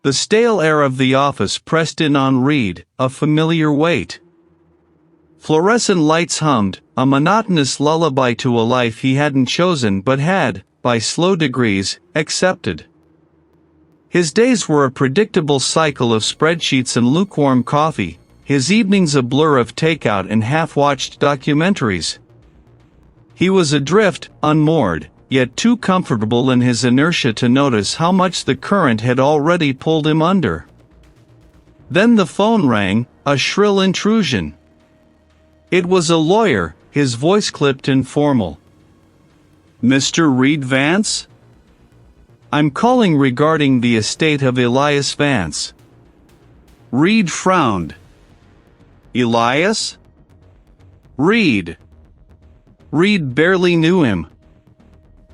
The stale air of the office pressed in on Reid, a familiar weight. Fluorescent lights hummed, a monotonous lullaby to a life he hadn't chosen but had, by slow degrees, accepted. His days were a predictable cycle of spreadsheets and lukewarm coffee, his evenings a blur of takeout and half-watched documentaries. He was adrift, unmoored, yet too comfortable in his inertia to notice how much the current had already pulled him under. Then the phone rang, a shrill intrusion. It was a lawyer, his voice clipped and formal. "Mr. Reid Vance? I'm calling regarding the estate of Elias Vance." Reid frowned. "Elias?" "Reid." Reid barely knew him.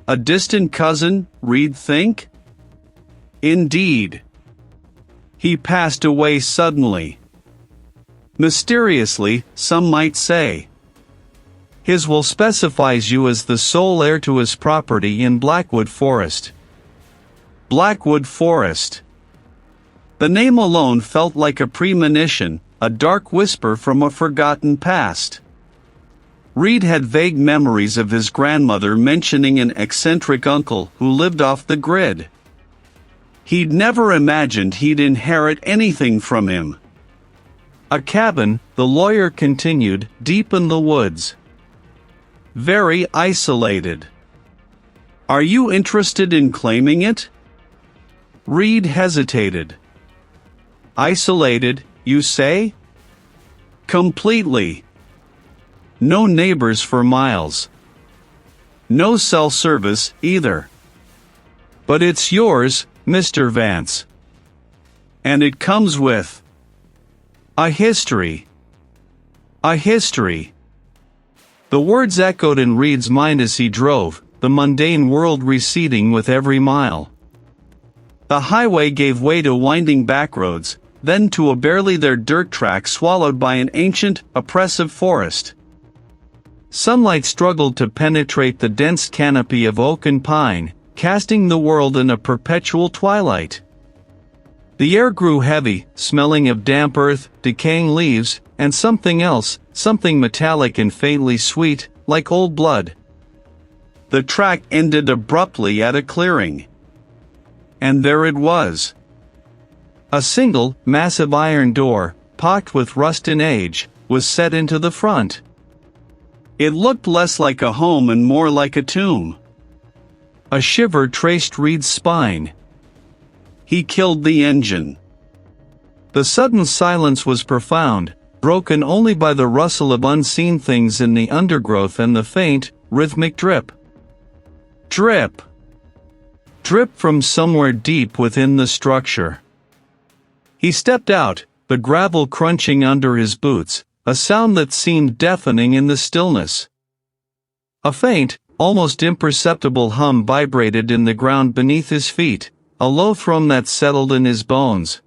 A distant cousin, Reid think? Indeed. He passed away suddenly. Mysteriously, some might say. His will specifies you as the sole heir to his property in Blackwood Forest. Blackwood Forest. The name alone felt like a premonition, a dark whisper from a forgotten past. Reid had vague memories of his grandmother mentioning an eccentric uncle who lived off the grid. He'd never imagined he'd inherit anything from him. A cabin, the lawyer continued, deep in the woods. Very isolated. Are you interested in claiming it? Reid hesitated. Isolated, you say? Completely. No neighbors for miles. No cell service, either. But it's yours, Mr. Vance. And it comes with a history. A history. The words echoed in Reid's mind as he drove, the mundane world receding with every mile. The highway gave way to winding backroads, then to a barely there dirt track swallowed by an ancient, oppressive forest. Sunlight struggled to penetrate the dense canopy of oak and pine, casting the world in a perpetual twilight. The air grew heavy, smelling of damp earth, decaying leaves, and something else, something metallic and faintly sweet, like old blood. The track ended abruptly at a clearing. And there it was. A single, massive iron door, pocked with rust and age, was set into the front. It looked less like a home and more like a tomb. A shiver traced Reid's spine. He killed the engine. The sudden silence was profound, broken only by the rustle of unseen things in the undergrowth and the faint, rhythmic drip. Drip. Drip from somewhere deep within the structure. He stepped out, the gravel crunching under his boots, a sound that seemed deafening in the stillness. A faint, almost imperceptible hum vibrated in the ground beneath his feet, a low thrum that settled in his bones.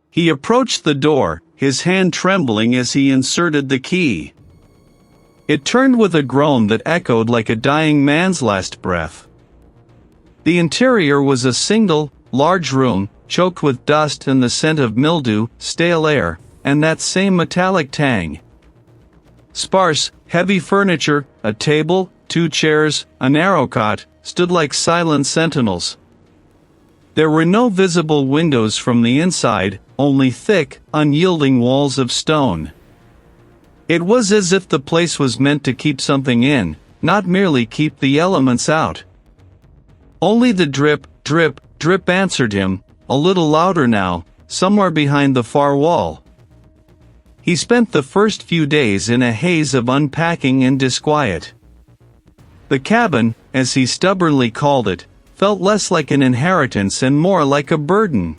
He approached the door, his hand trembling as he inserted the key. It turned with a groan that echoed like a dying man's last breath. The interior was a single, large room, choked with dust and the scent of mildew, stale air, and that same metallic tang. Sparse, heavy furniture, a table, 2 chairs, a narrow cot, stood like silent sentinels. There were no visible windows from the inside, only thick, unyielding walls of stone. It was as if the place was meant to keep something in, not merely keep the elements out. Only the drip, drip, drip answered him, a little louder now, somewhere behind the far wall. He spent the first few days in a haze of unpacking and disquiet. The cabin, as he stubbornly called it, felt less like an inheritance and more like a burden.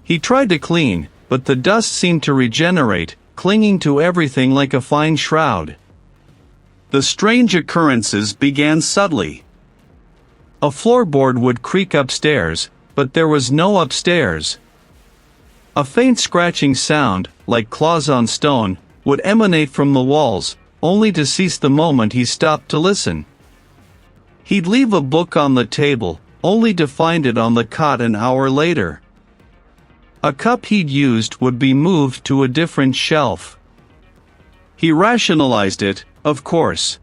He tried to clean, but the dust seemed to regenerate, clinging to everything like a fine shroud. The strange occurrences began subtly. A floorboard would creak upstairs, but there was no upstairs. A faint scratching sound, like claws on stone, would emanate from the walls, only to cease the moment he stopped to listen. He'd leave a book on the table, only to find it on the cot an hour later. A cup he'd used would be moved to a different shelf. He rationalized it, of course.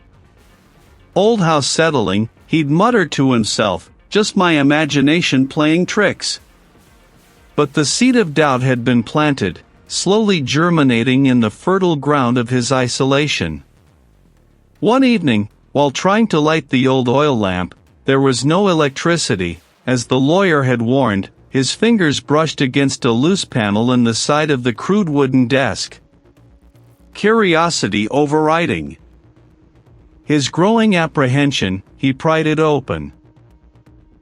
Old house settling, he'd mutter to himself, just my imagination playing tricks. But the seed of doubt had been planted, slowly germinating in the fertile ground of his isolation. One evening, while trying to light the old oil lamp, there was no electricity. As the lawyer had warned, his fingers brushed against a loose panel in the side of the crude wooden desk. Curiosity overriding his growing apprehension, he pried it open.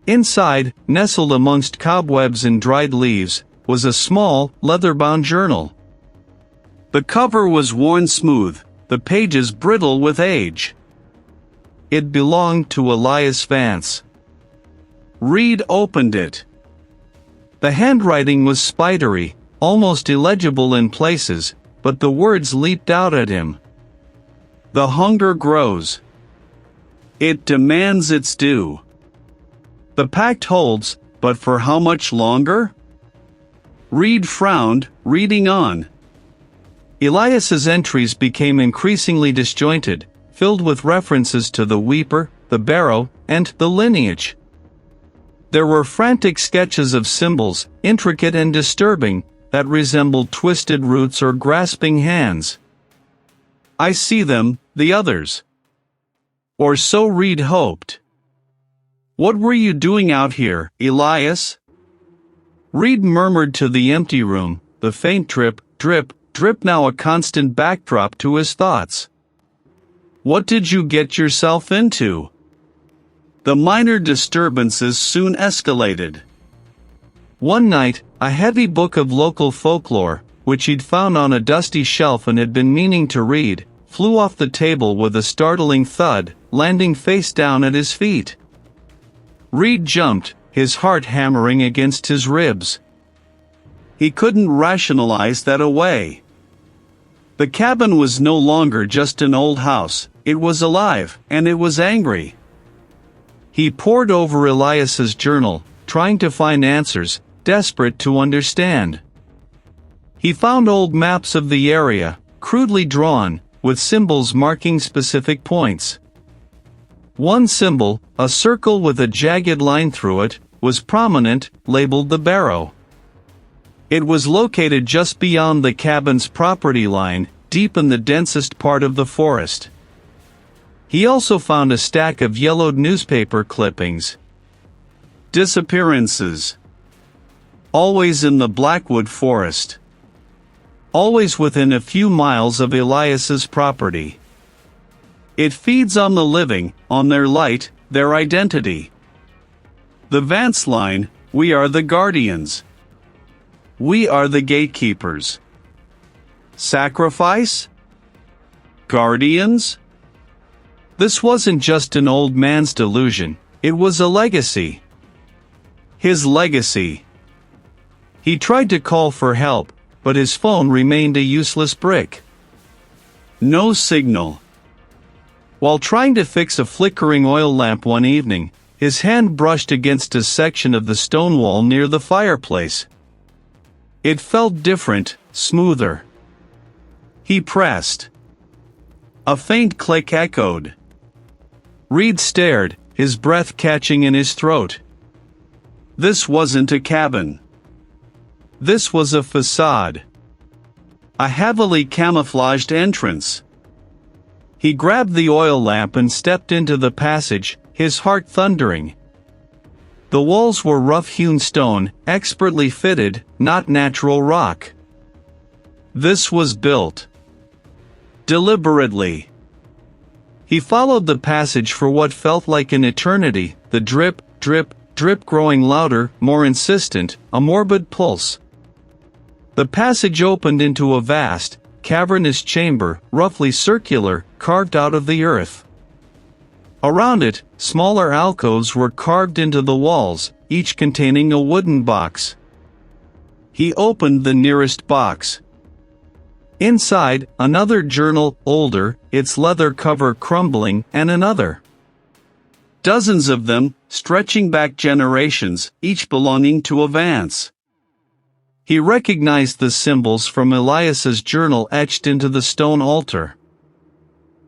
Inside, nestled amongst cobwebs and dried leaves, was a small, leather-bound journal. The cover was worn smooth, the pages brittle with age. It belonged to Elias Vance. Reid opened it. The handwriting was spidery, almost illegible in places, but the words leaped out at him. The hunger grows. It demands its due. The pact holds, but for how much longer? Reid frowned, reading on. Elias's entries became increasingly disjointed, filled with references to the weeper, the barrow, and the lineage. There were frantic sketches of symbols, intricate and disturbing, that resembled twisted roots or grasping hands. I see them, the others. Or so Reid hoped. What were you doing out here, Elias? Reid murmured to the empty room, the faint drip, drip, drip now a constant backdrop to his thoughts. What did you get yourself into? The minor disturbances soon escalated. One night, a heavy book of local folklore, which he'd found on a dusty shelf and had been meaning to read, flew off the table with a startling thud, landing face down at his feet. Reid jumped, his heart hammering against his ribs. He couldn't rationalize that away. The cabin was no longer just an old house, it was alive, and it was angry. He pored over Elias's journal, trying to find answers, desperate to understand. He found old maps of the area, crudely drawn, with symbols marking specific points. One symbol, a circle with a jagged line through it, was prominent, labeled the barrow. It was located just beyond the cabin's property line, deep in the densest part of the forest. He also found a stack of yellowed newspaper clippings. Disappearances. Always in the Blackwood Forest. Always within a few miles of Elias's property. It feeds on the living, on their light, their identity. The Vance line, we are the guardians. We are the gatekeepers. Sacrifice? Guardians? This wasn't just an old man's delusion, it was a legacy. His legacy. He tried to call for help, but his phone remained a useless brick. No signal. While trying to fix a flickering oil lamp one evening, his hand brushed against a section of the stone wall near the fireplace. It felt different, smoother. He pressed. A faint click echoed. Reid stared, his breath catching in his throat. This wasn't a cabin. This was a facade. A heavily camouflaged entrance. He grabbed the oil lamp and stepped into the passage, his heart thundering. The walls were rough-hewn stone, expertly fitted, not natural rock. This was built deliberately. He followed the passage for what felt like an eternity, the drip, drip, drip growing louder, more insistent, a morbid pulse. The passage opened into a vast, cavernous chamber, roughly circular, carved out of the earth. Around it, smaller alcoves were carved into the walls, each containing a wooden box. He opened the nearest box. Inside, another journal, older, its leather cover crumbling, and another. Dozens of them, stretching back generations, each belonging to a Vance. He recognized the symbols from Elias's journal etched into the stone altar.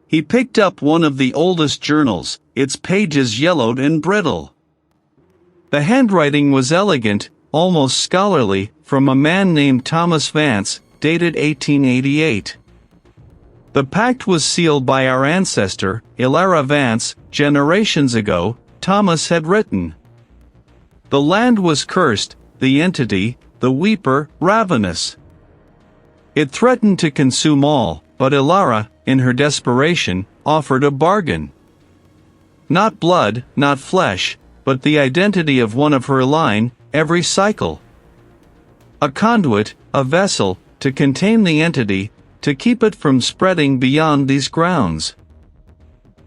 He picked up one of the oldest journals, its pages yellowed and brittle. The handwriting was elegant, almost scholarly, from a man named Thomas Vance, dated 1888. The pact was sealed by our ancestor, Elias Vance, generations ago, Thomas had written. The land was cursed, the entity, the weeper, ravenous. It threatened to consume all, but Elias, in her desperation, offered a bargain. Not blood, not flesh, but the identity of one of her line, every cycle. A conduit, a vessel, to contain the entity, to keep it from spreading beyond these grounds.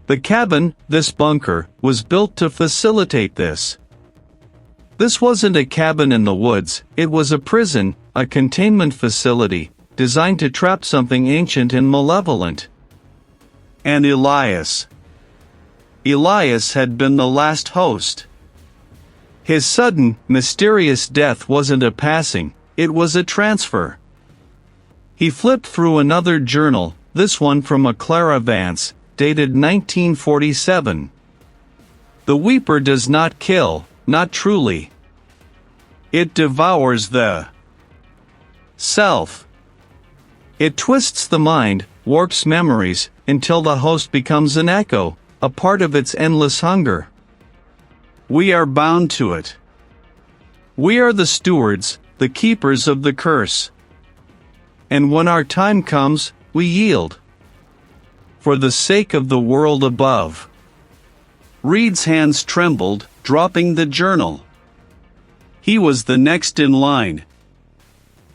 The cabin, this bunker, was built to facilitate this. This wasn't a cabin in the woods, it was a prison, a containment facility, designed to trap something ancient and malevolent. And Elias had been the last host. His sudden, mysterious death wasn't a passing, it was a transfer. He flipped through another journal, this one from Elias Vance, dated 1947. The weeper does not kill, not truly. It devours the self. It twists the mind, warps memories, until the host becomes an echo, a part of its endless hunger. We are bound to it. We are the stewards, the keepers of the curse. And when our time comes, we yield. For the sake of the world above. Reid's hands trembled, dropping the journal. He was the next in line.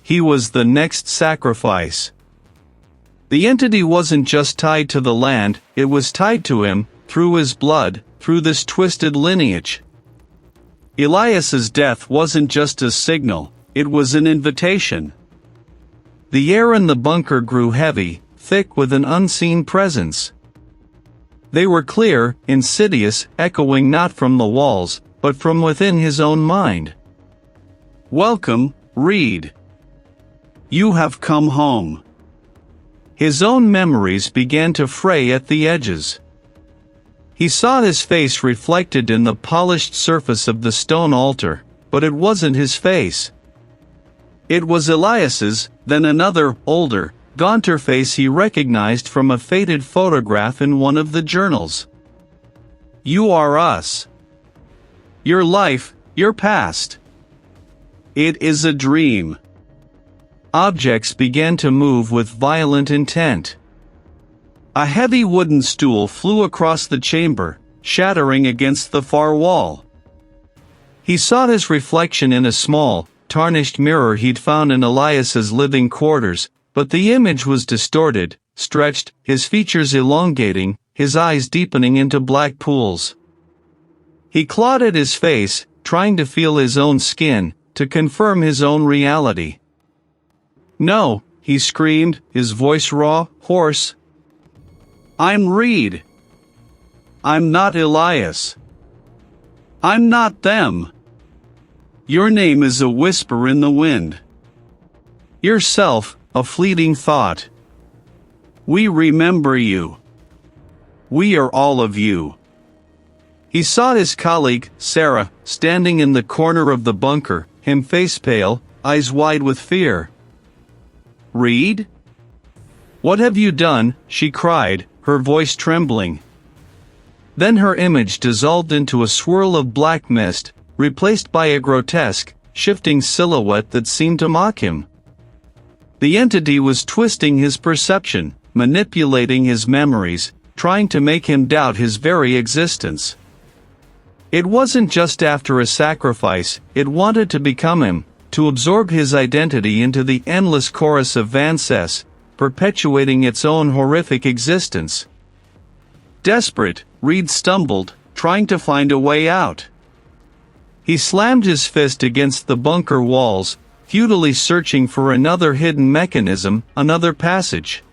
He was the next sacrifice. The entity wasn't just tied to the land, it was tied to him, through his blood, through this twisted lineage. Elias's death wasn't just a signal, it was an invitation. The air in the bunker grew heavy, thick with an unseen presence. They were clear, insidious, echoing not from the walls, but from within his own mind. Welcome, Reid. You have come home. His own memories began to fray at the edges. He saw his face reflected in the polished surface of the stone altar, but it wasn't his face. It was Elias's, then another, older, gaunter face he recognized from a faded photograph in one of the journals. You are us. Your life, your past. It is a dream. Objects began to move with violent intent. A heavy wooden stool flew across the chamber, shattering against the far wall. He saw his reflection in a small, tarnished mirror he'd found in Elias's living quarters, but the image was distorted, stretched, his features elongating, his eyes deepening into black pools. He clawed at his face, trying to feel his own skin, to confirm his own reality. No, he screamed, his voice raw, hoarse. I'm Reid. I'm not Elias. I'm not them. Your name is a whisper in the wind. Yourself, a fleeting thought. We remember you. We are all of you. He saw his colleague, Sarah, standing in the corner of the bunker, him face pale, eyes wide with fear. Reid? What have you done? She cried, her voice trembling. Then her image dissolved into a swirl of black mist, replaced by a grotesque, shifting silhouette that seemed to mock him. The entity was twisting his perception, manipulating his memories, trying to make him doubt his very existence. It wasn't just after a sacrifice, it wanted to become him, to absorb his identity into the endless chorus of Vance's, perpetuating its own horrific existence. Desperate, Reid stumbled, trying to find a way out. He slammed his fist against the bunker walls, futilely searching for another hidden mechanism, another passage.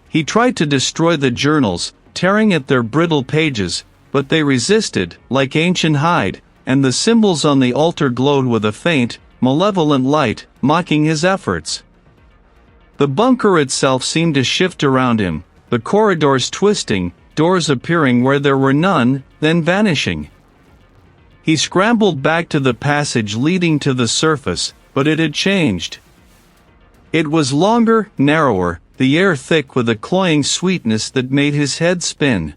He tried to destroy the journals, tearing at their brittle pages, but they resisted, like ancient hide, and the symbols on the altar glowed with a faint, malevolent light, mocking his efforts. The bunker itself seemed to shift around him, the corridors twisting, doors appearing where there were none, then vanishing. He scrambled back to the passage leading to the surface, but it had changed. It was longer, narrower, the air thick with a cloying sweetness that made his head spin.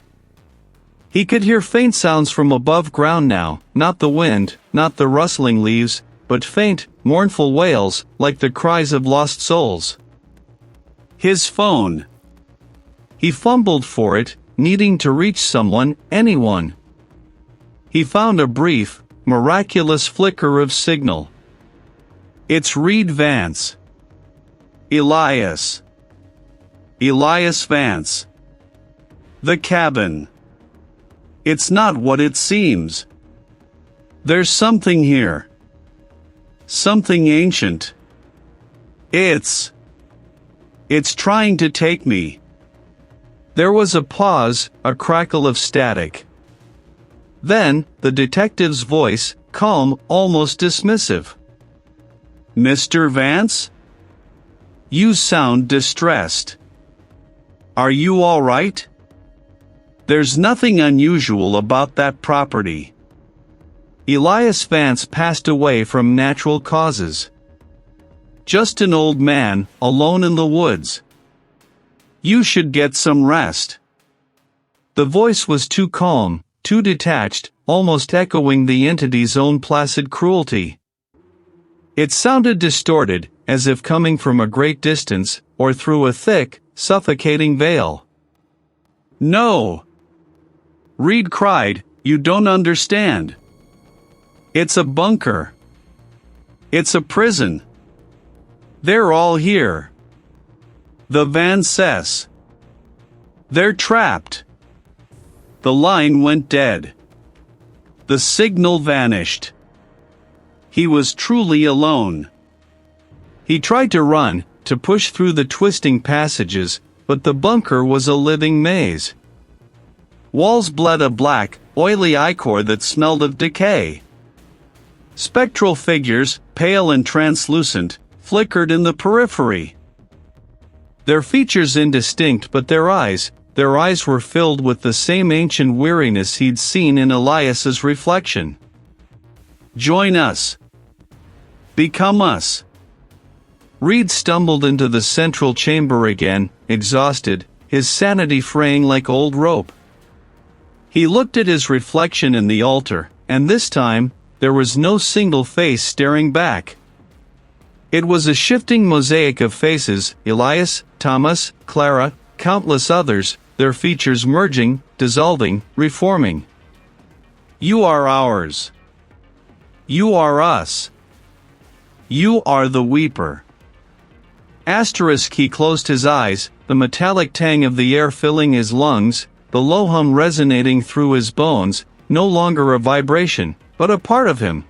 He could hear faint sounds from above ground now, not the wind, not the rustling leaves, but faint, mournful wails, like the cries of lost souls. His phone. He fumbled for it, needing to reach someone, anyone. He found a brief, miraculous flicker of signal. It's Reid Vance. Elias Vance. The cabin. It's not what it seems. There's something here. Something ancient. It's trying to take me. There was a pause, a crackle of static. Then, the detective's voice, calm, almost dismissive. Mr. Vance? You sound distressed. Are you all right? There's nothing unusual about that property. Elias Vance passed away from natural causes. Just an old man, alone in the woods. You should get some rest. The voice was too calm, too detached, almost echoing the entity's own placid cruelty. It sounded distorted, as if coming from a great distance, or through a thick, suffocating veil. No! Reid cried, you don't understand. It's a bunker. It's a prison. They're all here. The Vances. They're trapped. The line went dead. The signal vanished. He was truly alone. He tried to run, to push through the twisting passages, but the bunker was a living maze. Walls bled a black, oily ichor that smelled of decay. Spectral figures, pale and translucent, flickered in the periphery. Their features indistinct, but their eyes were filled with the same ancient weariness he'd seen in Elias's reflection. Join us. Become us. Reid stumbled into the central chamber again, exhausted, his sanity fraying like old rope. He looked at his reflection in the altar, and this time, there was no single face staring back. It was a shifting mosaic of faces, Elias, Thomas, Clara, countless others, their features merging, dissolving, reforming. You are ours. You are us. You are the weeper. He closed his eyes, the metallic tang of the air filling his lungs, the low hum resonating through his bones, no longer a vibration, but a part of him.